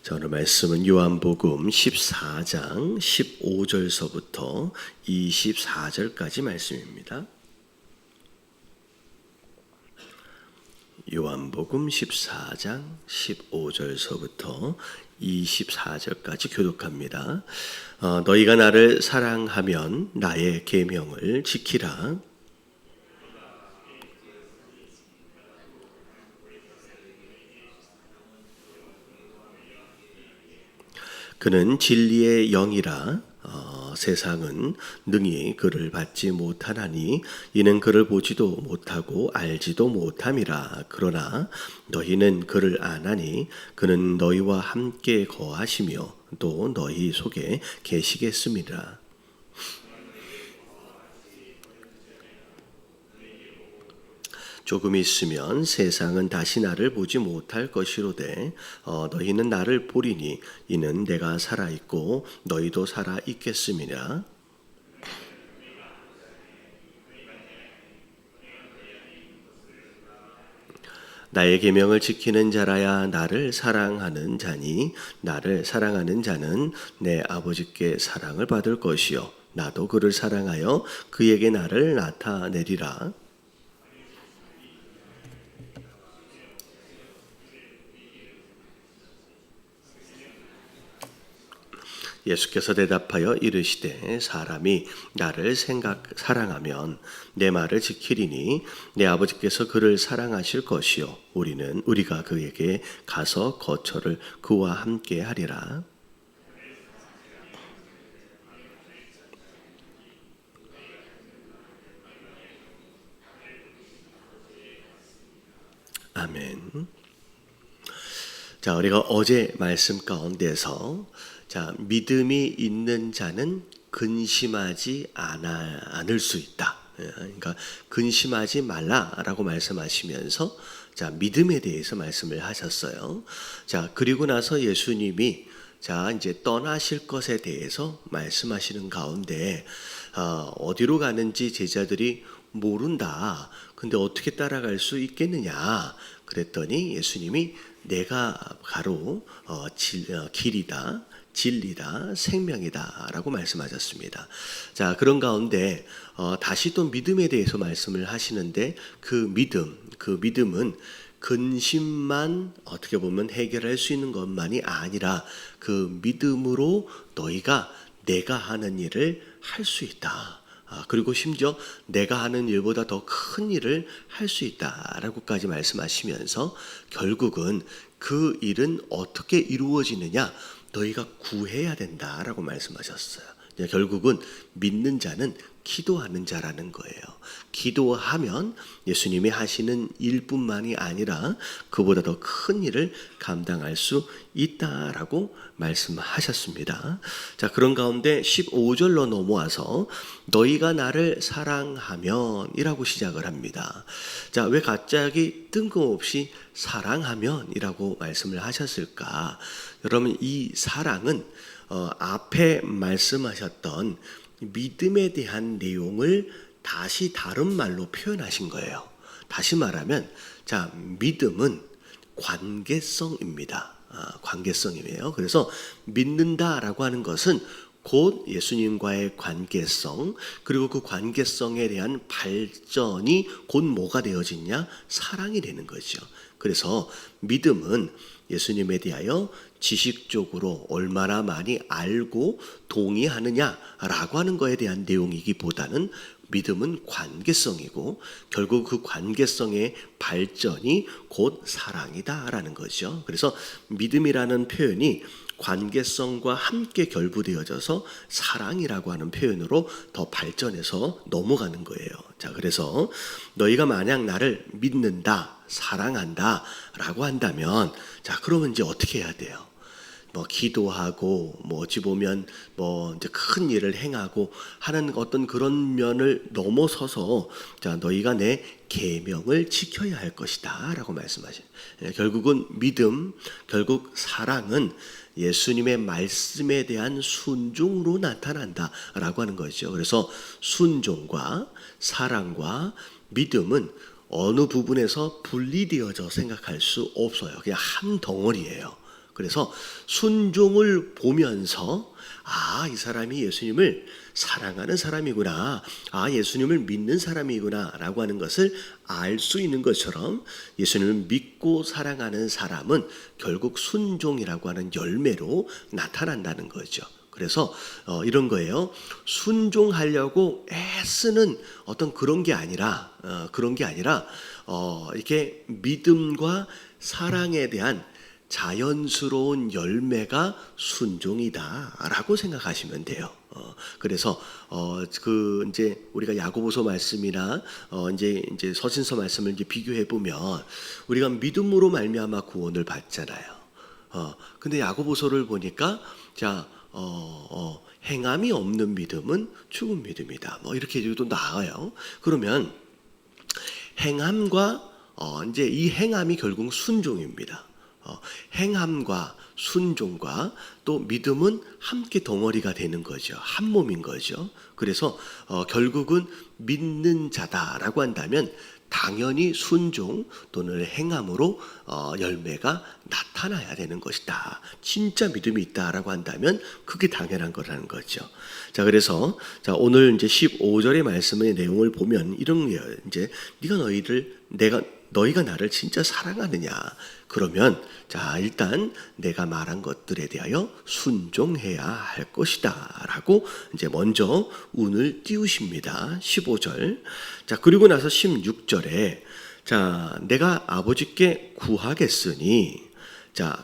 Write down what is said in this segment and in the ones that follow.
자, 오늘 말씀은 요한복음 14장 15절서부터 24절까지 말씀입니다. 요한복음 14장 15절서부터 24절까지 교독합니다. 너희가 나를 사랑하면 나의 계명을 지키라. 그는 진리의 영이라 세상은 능히 그를 받지 못하나니 이는 그를 보지도 못하고 알지도 못함이라. 그러나 너희는 그를 아나니 그는 너희와 함께 거하시며 또 너희 속에 계시겠습니다. 조금 있으면 세상은 다시 나를 보지 못할 것이로되 너희는 나를 보리니 이는 내가 살아있고 너희도 살아있겠음이라. 나의 계명을 지키는 자라야 나를 사랑하는 자니 나를 사랑하는 자는 내 아버지께 사랑을 받을 것이요 나도 그를 사랑하여 그에게 나를 나타내리라. 예수께서 대답하여 이르시되 사람이 나를 사랑하면 내 말을 지키리니 내 아버지께서 그를 사랑하실 것이요 우리가 그에게 가서 거처를 그와 함께 하리라. 아멘. 자, 우리가 어제 말씀 가운데서 믿음이 있는 자는 근심하지 않을 수 있다. 그러니까 근심하지 말라라고 말씀하시면서 믿음에 대해서 말씀을 하셨어요. 그리고 나서 예수님이 이제 떠나실 것에 대해서 말씀하시는 가운데 어디로 가는지 제자들이 모른다. 근데 어떻게 따라갈 수 있겠느냐? 그랬더니 예수님이 내가 바로 길이다. 진리다, 생명이다 라고 말씀하셨습니다. 그런 가운데 다시 또 믿음에 대해서 말씀을 하시는데 그 믿음은 근심만 어떻게 보면 해결할 수 있는 것만이 아니라 그 믿음으로 너희가 내가 하는 일을 할 수 있다. 그리고 심지어 내가 하는 일보다 더 큰 일을 할 수 있다라고까지 말씀하시면서 결국은 그 일은 어떻게 이루어지느냐? 너희가 구해야 된다라고 말씀하셨어요. 결국은 믿는 자는 기도하는 자라는 거예요. 기도하면 예수님이 하시는 일뿐만이 아니라 그보다 더 큰 일을 감당할 수 있다라고 말씀하셨습니다. 그런 가운데 15절로 넘어와서 너희가 나를 사랑하면 이라고 시작을 합니다. 왜 갑자기 뜬금없이 사랑하면 이라고 말씀을 하셨을까? 여러분, 이 사랑은 앞에 말씀하셨던 믿음에 대한 내용을 다시 다른 말로 표현하신 거예요. 다시 말하면 믿음은 관계성입니다. 관계성이에요. 그래서 믿는다라고 하는 것은 곧 예수님과의 관계성, 그리고 그 관계성에 대한 발전이 곧 뭐가 되어지냐? 사랑이 되는 거죠. 그래서 믿음은 예수님에 대하여 지식적으로 얼마나 많이 알고 동의하느냐라고 하는 것에 대한 내용이기보다는 믿음은 관계성이고 결국 그 관계성의 발전이 곧 사랑이다라는 거죠. 그래서 믿음이라는 표현이 관계성과 함께 결부되어져서 사랑이라고 하는 표현으로 더 발전해서 넘어가는 거예요. 그래서 너희가 만약 나를 믿는다, 사랑한다 라고 한다면 그러면 이제 어떻게 해야 돼요? 기도하고 어찌 보면 이제 큰 일을 행하고 하는 어떤 그런 면을 넘어서서 너희가 내 계명을 지켜야 할 것이다라고 말씀하셔요. 결국은 믿음, 결국 사랑은 예수님의 말씀에 대한 순종으로 나타난다라고 하는 거죠. 그래서 순종과 사랑과 믿음은 어느 부분에서 분리되어져 생각할 수 없어요. 그냥 한 덩어리예요. 그래서 순종을 보면서 이 사람이 예수님을 사랑하는 사람이구나. 예수님을 믿는 사람이구나. 라고 하는 것을 알 수 있는 것처럼 예수님을 믿고 사랑하는 사람은 결국 순종이라고 하는 열매로 나타난다는 거죠. 그래서 이런 거예요. 순종하려고 애쓰는 어떤 그런 게 아니라 이렇게 믿음과 사랑에 대한 자연스러운 열매가 순종이다라고 생각하시면 돼요. 그래서 이제 우리가 야고보서 말씀이나 이제 서신서 말씀을 이제 비교해 보면 우리가 믿음으로 말미암아 구원을 받잖아요. 근데 야고보서를 보니까 행함이 없는 믿음은 죽은 믿음이다. 이렇게 또 나와요. 그러면 행함과 이제 이 행함이 결국 순종입니다. 행함과 순종과 또 믿음은 함께 덩어리가 되는 거죠. 한 몸인 거죠. 그래서 결국은 믿는 자다라고 한다면 당연히 순종 또는 행함으로 열매가 나타나야 되는 것이다. 진짜 믿음이 있다라고 한다면 그게 당연한 거라는 거죠. 자, 그래서 오늘 이제 15절의 말씀의 내용을 보면 이런 거예요. 이제 너희가 나를 진짜 사랑하느냐? 그러면 일단 내가 말한 것들에 대하여 순종해야 할 것이다 라고 이제 먼저 운을 띄우십니다. 15절. 그리고 나서 16절에 내가 아버지께 구하겠으니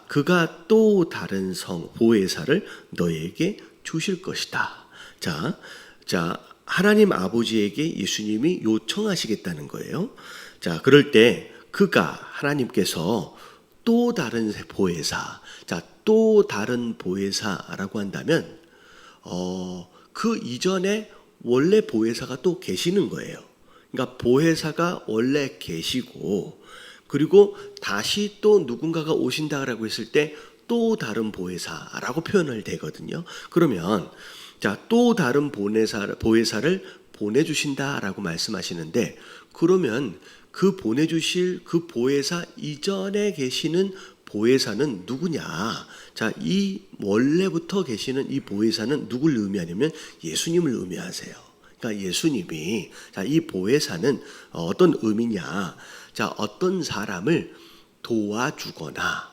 그가 또 다른 성 보혜사를 너희에게 주실 것이다. 하나님 아버지에게 예수님이 요청하시겠다는 거예요. 그럴 때 하나님께서 또 다른 보혜사, 또 다른 보혜사라고 한다면 그 이전에 원래 보혜사가 또 계시는 거예요. 그러니까 보혜사가 원래 계시고 그리고 다시 또 누군가가 오신다라고 했을 때 또 다른 보혜사라고 표현을 되거든요. 그러면 또 다른 보혜사를 보내주신다라고 말씀하시는데 그러면 그 보내주실 그 보혜사 이전에 계시는 보혜사는 누구냐? 이 원래부터 계시는 이 보혜사는 누굴 의미하냐면 예수님을 의미하세요. 그러니까 예수님이 이 보혜사는 어떤 의미냐? 어떤 사람을 도와주거나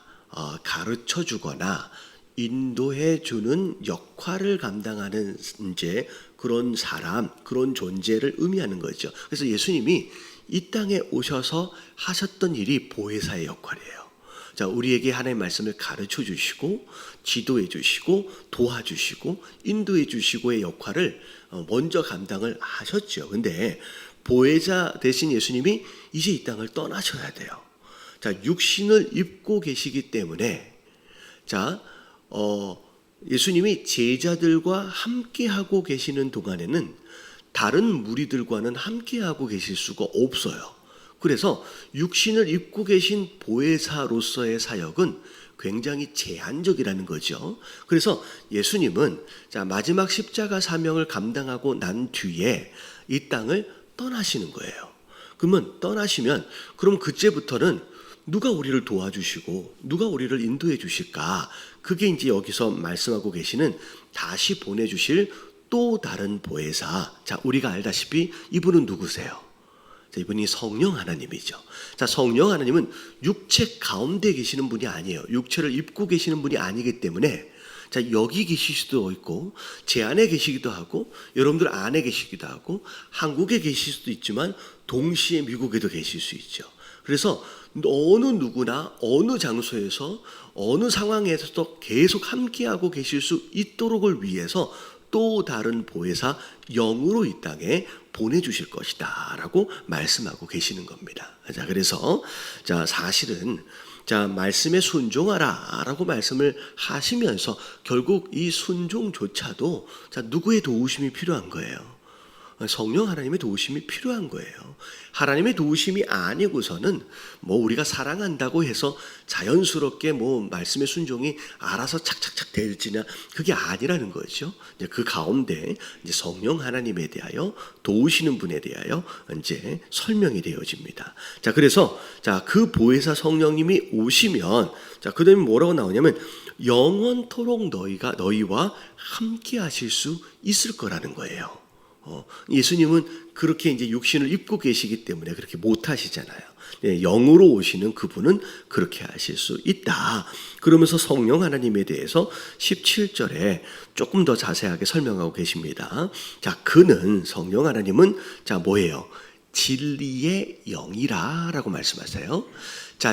가르쳐주거나 인도해주는 역할을 감당하는 이제 그런 사람, 그런 존재를 의미하는 거죠. 그래서 예수님이 이 땅에 오셔서 하셨던 일이 보혜사의 역할이에요. 우리에게 하나님의 말씀을 가르쳐 주시고 지도해 주시고 도와주시고 인도해 주시고의 역할을 먼저 감당을 하셨죠. 근데 보혜사 대신 예수님이 이제 이 땅을 떠나셔야 돼요. 육신을 입고 계시기 때문에 예수님이 제자들과 함께하고 계시는 동안에는 다른 무리들과는 함께하고 계실 수가 없어요. 그래서 육신을 입고 계신 보혜사로서의 사역은 굉장히 제한적이라는 거죠. 그래서 예수님은 마지막 십자가 사명을 감당하고 난 뒤에 이 땅을 떠나시는 거예요. 그러면 떠나시면 그럼 그때부터는 누가 우리를 도와주시고 누가 우리를 인도해 주실까? 그게 이제 여기서 말씀하고 계시는 다시 보내주실 또 다른 보혜사. 우리가 알다시피 이분은 누구세요? 이분이 성령 하나님이죠. 성령 하나님은 육체 가운데 계시는 분이 아니에요. 육체를 입고 계시는 분이 아니기 때문에 여기 계실 수도 있고 제 안에 계시기도 하고 여러분들 안에 계시기도 하고 한국에 계실 수도 있지만 동시에 미국에도 계실 수 있죠. 그래서 어느 누구나 어느 장소에서 어느 상황에서도 계속 함께하고 계실 수 있도록을 위해서 또 다른 보혜사 영으로 이 땅에 보내주실 것이다 라고 말씀하고 계시는 겁니다. 그래서 사실은 말씀에 순종하라 라고 말씀을 하시면서 결국 이 순종조차도 누구의 도우심이 필요한 거예요? 성령 하나님의 도우심이 필요한 거예요. 하나님의 도우심이 아니고서는 우리가 사랑한다고 해서 자연스럽게 말씀의 순종이 알아서 착착착 될지냐, 그게 아니라는 거죠. 이제 그 가운데 이제 성령 하나님에 대하여 도우시는 분에 대하여 이제 설명이 되어집니다. 자, 그래서 그 보혜사 성령님이 오시면 그다음에 뭐라고 나오냐면 영원토록 너희와 함께 하실 수 있을 거라는 거예요. 예수님은 그렇게 이제 육신을 입고 계시기 때문에 그렇게 못 하시잖아요. 영으로 오시는 그분은 그렇게 하실 수 있다. 그러면서 성령 하나님에 대해서 17절에 조금 더 자세하게 설명하고 계십니다. 그는, 성령 하나님은 뭐예요? 진리의 영이라 라고 말씀하세요.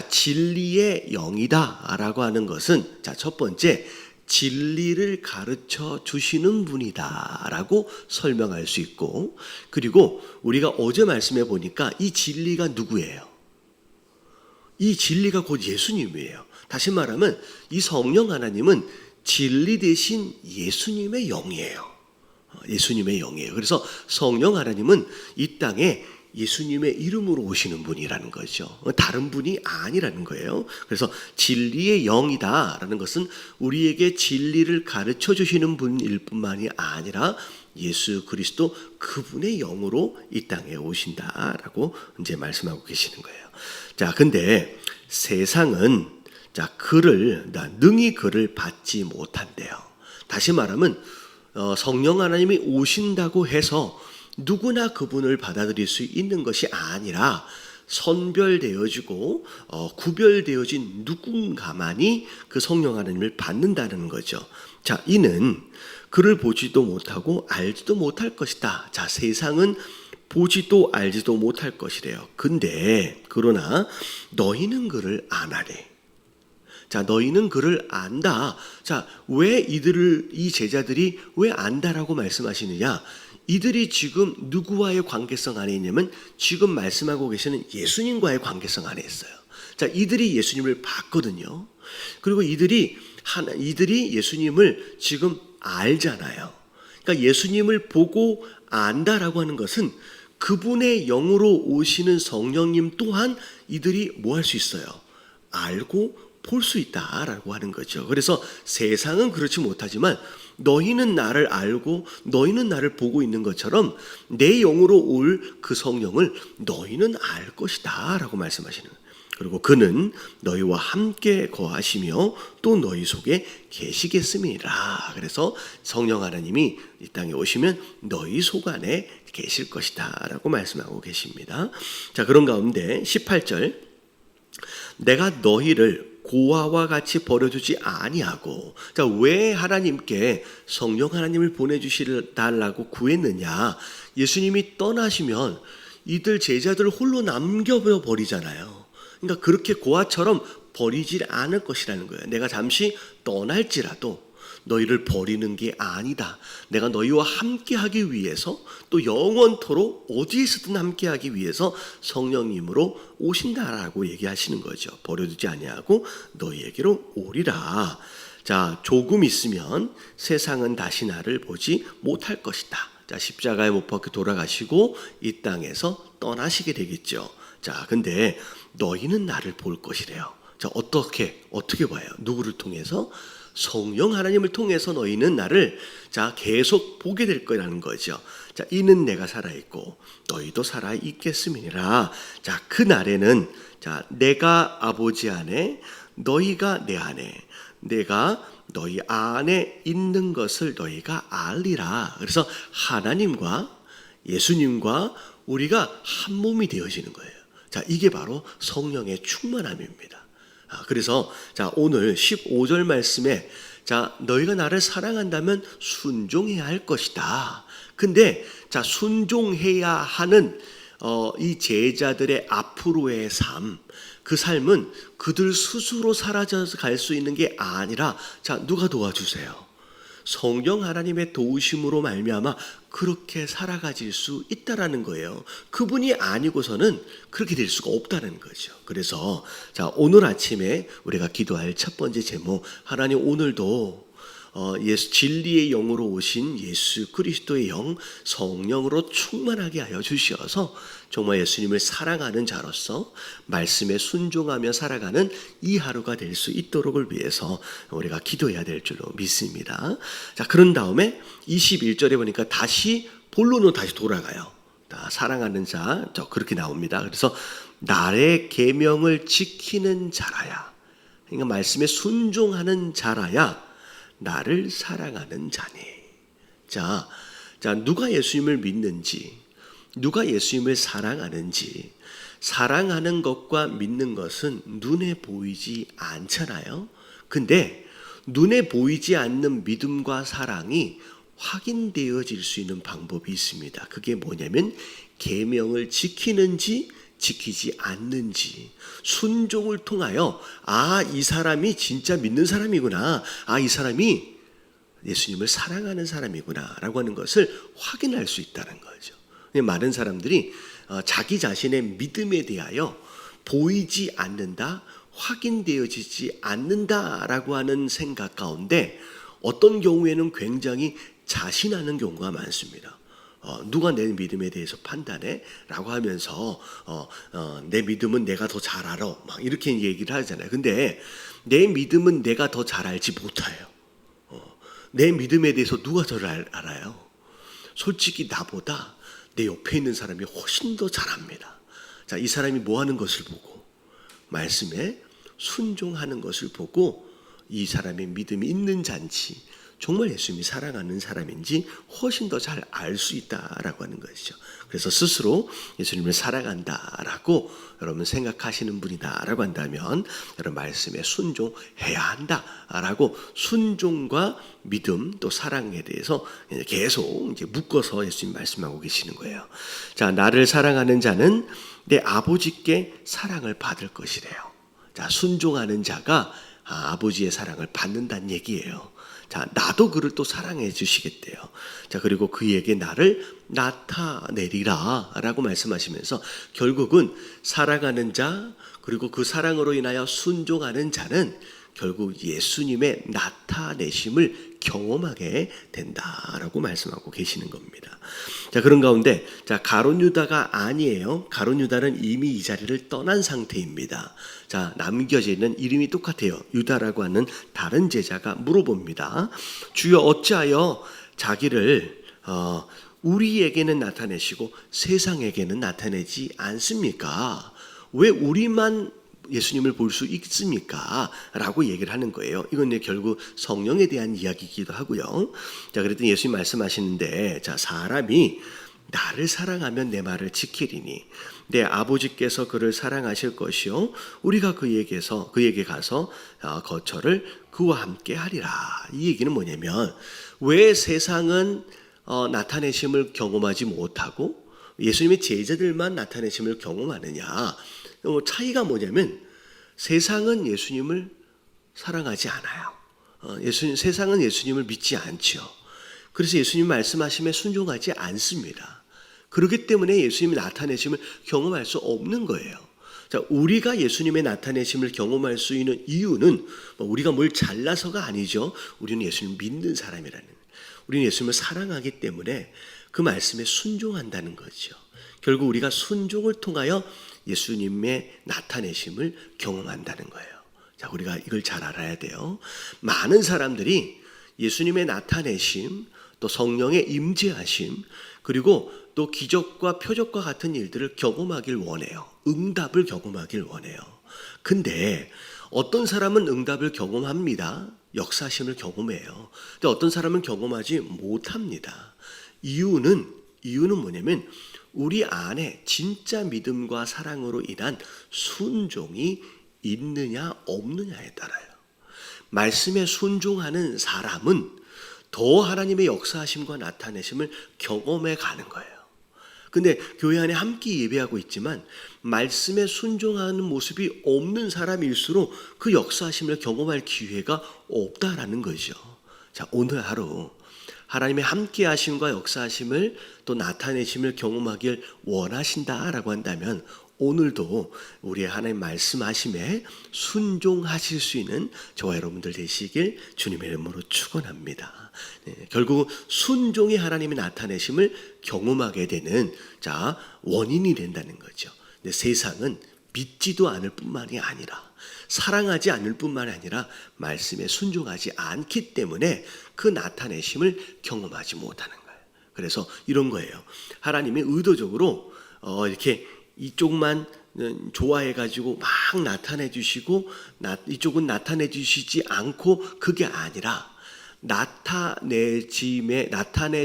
진리의 영이다 라고 하는 것은 첫 번째, 진리를 가르쳐 주시는 분이다 라고 설명할 수 있고, 그리고 우리가 어제 말씀해 보니까 이 진리가 누구예요? 이 진리가 곧 예수님이에요. 다시 말하면 이 성령 하나님은 진리 대신 예수님의 영이에요. 예수님의 영이에요. 그래서 성령 하나님은 이 땅에 예수님의 이름으로 오시는 분이라는 거죠. 다른 분이 아니라는 거예요. 그래서 진리의 영이다라는 것은 우리에게 진리를 가르쳐 주시는 분일 뿐만이 아니라 예수 그리스도 그분의 영으로 이 땅에 오신다라고 이제 말씀하고 계시는 거예요. 근데 세상은 능히 그를 받지 못한대요. 다시 말하면 성령 하나님이 오신다고 해서 누구나 그분을 받아들일 수 있는 것이 아니라 선별되어지고 구별되어진 누군가만이 그 성령 하나님을 받는다는 거죠. 이는 그를 보지도 못하고 알지도 못할 것이다. 세상은 보지도 알지도 못할 것이래요. 그러나 너희는 그를 아나니. 너희는 그를 안다. 왜 이 제자들이 왜 안다라고 말씀하시느냐? 이들이 지금 누구와의 관계성 안에 있냐면 지금 말씀하고 계시는 예수님과의 관계성 안에 있어요. 이들이 예수님을 봤거든요. 그리고 이들이 예수님을 지금 알잖아요. 그러니까 예수님을 보고 안다라고 하는 것은 그분의 영으로 오시는 성령님 또한 이들이 뭐 할 수 있어요? 알고 볼 수 있다라고 하는 거죠. 그래서 세상은 그렇지 못하지만 너희는 나를 알고 너희는 나를 보고 있는 것처럼 내 영으로 올 그 성령을 너희는 알 것이다 라고 말씀하시는 거예요. 그리고 그는 너희와 함께 거하시며 또 너희 속에 계시겠음이라. 그래서 성령 하나님이 이 땅에 오시면 너희 속 안에 계실 것이다 라고 말씀하고 계십니다. 그런 가운데 18절, 내가 너희를 고아와 같이 버려두지 아니하고. 왜 하나님께 성령 하나님을 보내주시달라고 구했느냐? 예수님이 떠나시면 이들 제자들을 홀로 남겨버리잖아요. 그러니까 그렇게 고아처럼 버리지 않을 것이라는 거예요. 내가 잠시 떠날지라도 너희를 버리는 게 아니다. 내가 너희와 함께하기 위해서 또 영원토록 어디에서든 함께하기 위해서 성령님으로 오신다라고 얘기하시는 거죠. 버려두지 아니하고 너희에게로 오리라. 조금 있으면 세상은 다시 나를 보지 못할 것이다. 십자가에 못 박혀 돌아가시고 이 땅에서 떠나시게 되겠죠. 근데 너희는 나를 볼 것이래요. 어떻게 봐요? 누구를 통해서? 성령 하나님을 통해서 너희는 나를 계속 보게 될 거라는 거죠. 이는 내가 살아있고 너희도 살아있겠음이니라. 그날에는 내가 아버지 안에 너희가 내 안에 내가 너희 안에 있는 것을 너희가 알리라. 그래서 하나님과 예수님과 우리가 한 몸이 되어지는 거예요. 이게 바로 성령의 충만함입니다. 그래서 오늘 15절 말씀에 너희가 나를 사랑한다면 순종해야 할 것이다. 근데 순종해야 하는 이 제자들의 앞으로의 삶, 그 삶은 그들 스스로 사라져서 갈 수 있는 게 아니라 누가 도와주세요? 성령 하나님의 도우심으로 말미암아 그렇게 살아가질 수 있다라는 거예요. 그분이 아니고서는 그렇게 될 수가 없다는 거죠. 그래서 오늘 아침에 우리가 기도할 첫 번째 제목, 하나님 오늘도 예수 진리의 영으로 오신 예수 그리스도의 영 성령으로 충만하게 하여 주시어서 정말 예수님을 사랑하는 자로서 말씀에 순종하며 살아가는 이 하루가 될 수 있도록을 위해서 우리가 기도해야 될 줄로 믿습니다. 자, 그런 다음에 21절에 보니까 다시 본론으로 다시 돌아가요. 사랑하는 자, 그렇게 나옵니다. 그래서 나의 계명을 지키는 자라야, 그러니까 말씀에 순종하는 자라야 나를 사랑하는 자니. 자, 누가 예수님을 믿는지, 누가 예수님을 사랑하는지, 사랑하는 것과 믿는 것은 눈에 보이지 않잖아요. 근데 눈에 보이지 않는 믿음과 사랑이 확인되어질 수 있는 방법이 있습니다. 그게 뭐냐면 계명을 지키는지 지키지 않는지, 순종을 통하여 이 사람이 진짜 믿는 사람이구나, 이 사람이 예수님을 사랑하는 사람이구나 라고 하는 것을 확인할 수 있다는 거죠. 많은 사람들이 자기 자신의 믿음에 대하여 보이지 않는다, 확인되어지지 않는다라고 하는 생각 가운데 어떤 경우에는 굉장히 자신하는 경우가 많습니다. 누가 내 믿음에 대해서 판단해? 라고 하면서 내 믿음은 내가 더 잘 알아, 막 이렇게 얘기를 하잖아요. 근데 내 믿음은 내가 더 잘 알지 못해요. 내 믿음에 대해서 누가 더 알아요? 솔직히 나보다 내 옆에 있는 사람이 훨씬 더 잘 압니다. 자, 이 사람이 뭐 하는 것을 보고, 말씀에 순종하는 것을 보고 이 사람의 믿음이 있는 잔치, 정말 예수님이 사랑하는 사람인지 훨씬 더 잘 알 수 있다라고 하는 것이죠. 그래서 스스로 예수님을 사랑한다라고 여러분 생각하시는 분이다라고 한다면 여러분 말씀에 순종해야 한다라고 순종과 믿음 또 사랑에 대해서 계속 이제 묶어서 예수님 말씀하고 계시는 거예요. 자, 나를 사랑하는 자는 내 아버지께 사랑을 받을 것이래요. 자, 순종하는 자가 아버지의 사랑을 받는다는 얘기예요. 자, 나도 그를 또 사랑해 주시겠대요. 자, 그리고 그에게 나를 나타내리라 라고 말씀하시면서 결국은 사랑하는 자, 그리고 그 사랑으로 인하여 순종하는 자는 결국 예수님의 나타내심을 경험하게 된다라고 말씀하고 계시는 겁니다. 자, 그런 가운데 가룟 유다가 아니에요. 가룟 유다는 이미 이 자리를 떠난 상태입니다. 자, 남겨져 있는 이름이 똑같아요. 유다라고 하는 다른 제자가 물어봅니다. 주여, 어찌하여 자기를 우리에게는 나타내시고 세상에게는 나타내지 않습니까? 왜 우리만 예수님을 볼 수 있습니까? 라고 얘기를 하는 거예요. 이건 결국 성령에 대한 이야기이기도 하고요. 자, 그랬더니 예수님 말씀하시는데, 자, 사람이 나를 사랑하면 내 말을 지키리니 내 아버지께서 그를 사랑하실 것이요 우리가 그에게 가서 거처를 그와 함께 하리라. 이 얘기는 뭐냐면 왜 세상은 나타내심을 경험하지 못하고 예수님의 제자들만 나타내심을 경험하느냐? 차이가 뭐냐면 세상은 예수님을 사랑하지 않아요. 세상은 예수님을 믿지 않죠. 그래서 예수님 말씀하심에 순종하지 않습니다. 그렇기 때문에 예수님이 나타내심을 경험할 수 없는 거예요. 자, 우리가 예수님의 나타내심을 경험할 수 있는 이유는 우리가 뭘 잘나서가 아니죠. 우리는 예수님을 믿는 사람이라는, 우리는 예수님을 사랑하기 때문에 그 말씀에 순종한다는 거죠. 결국 우리가 순종을 통하여 예수님의 나타내심을 경험한다는 거예요. 자, 우리가 이걸 잘 알아야 돼요. 많은 사람들이 예수님의 나타내심, 또 성령의 임재하심, 그리고 또 기적과 표적과 같은 일들을 경험하길 원해요. 응답을 경험하길 원해요. 근데 어떤 사람은 응답을 경험합니다. 역사심을 경험해요. 근데 어떤 사람은 경험하지 못합니다. 이유는 뭐냐면 우리 안에 진짜 믿음과 사랑으로 인한 순종이 있느냐 없느냐에 따라요. 말씀에 순종하는 사람은 더 하나님의 역사하심과 나타내심을 경험해 가는 거예요. 근데 교회 안에 함께 예배하고 있지만 말씀에 순종하는 모습이 없는 사람일수록 그 역사하심을 경험할 기회가 없다라는 거죠. 자, 오늘 하루 하나님의 함께하심과 역사하심을 또 나타내심을 경험하길 원하신다라고 한다면 오늘도 우리의 하나님 말씀하심에 순종하실 수 있는 저와 여러분들 되시길 주님의 이름으로 축원합니다. 결국 순종이 하나님의 나타내심을 경험하게 되는 원인이 된다는 거죠. 근데 세상은 믿지도 않을 뿐만이 아니라 사랑하지 않을 뿐만 아니라 말씀에 순종하지 않기 때문에 그 나타내심을 경험하지 못하는 거예요. 그래서 이런 거예요. 하나님이 의도적으로 이렇게 이쪽만 좋아해가지고 막 나타내 주시고 이쪽은 나타내 주시지 않고 그게 아니라 나타내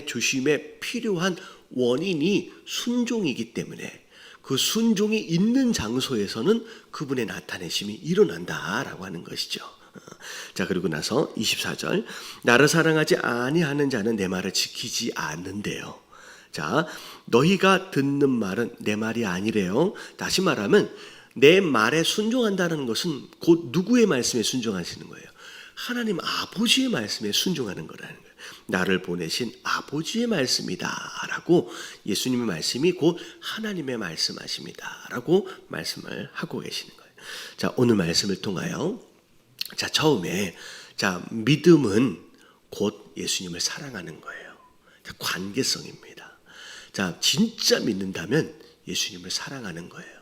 주심에 필요한 원인이 순종이기 때문에 그 순종이 있는 장소에서는 그분의 나타내심이 일어난다라고 하는 것이죠. 자, 그리고 나서 24절, 나를 사랑하지 아니하는 자는 내 말을 지키지 않는데요. 자, 너희가 듣는 말은 내 말이 아니래요. 다시 말하면 내 말에 순종한다는 것은 곧 누구의 말씀에 순종하시는 거예요? 하나님 아버지의 말씀에 순종하는 거라는 거예요. 나를 보내신 아버지의 말씀이다 라고, 예수님의 말씀이 곧 하나님의 말씀하십니다 라고 말씀을 하고 계시는 거예요. 자, 오늘 말씀을 통하여 처음에 믿음은 곧 예수님을 사랑하는 거예요. 관계성입니다. 진짜 믿는다면 예수님을 사랑하는 거예요.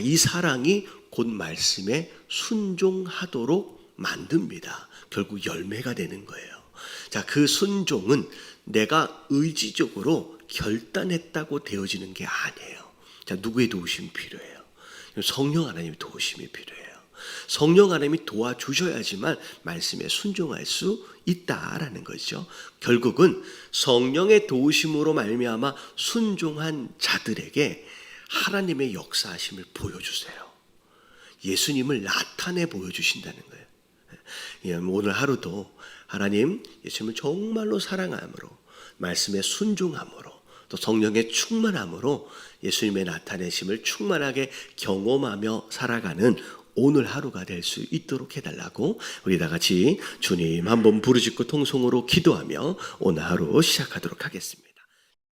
이 사랑이 곧 말씀에 순종하도록 만듭니다. 결국 열매가 되는 거예요. 그 순종은 내가 의지적으로 결단했다고 되어지는 게 아니에요. 누구의 도우심이 필요해요? 성령 하나님의 도우심이 필요해요. 성령 하나님이 도와주셔야지만 말씀에 순종할 수 있다라는 거죠. 결국은 성령의 도우심으로 말미암아 순종한 자들에게 하나님의 역사하심을 보여주세요. 예수님을 나타내 보여주신다는 거예요. 오늘 하루도 하나님 예수님을 정말로 사랑함으로, 말씀에 순종함으로, 또 성령의 충만함으로 예수님의 나타내심을 충만하게 경험하며 살아가는 오늘 하루가 될 수 있도록 해달라고 우리 다 같이 주님 한번 부르짖고 통성으로 기도하며 오늘 하루 시작하도록 하겠습니다.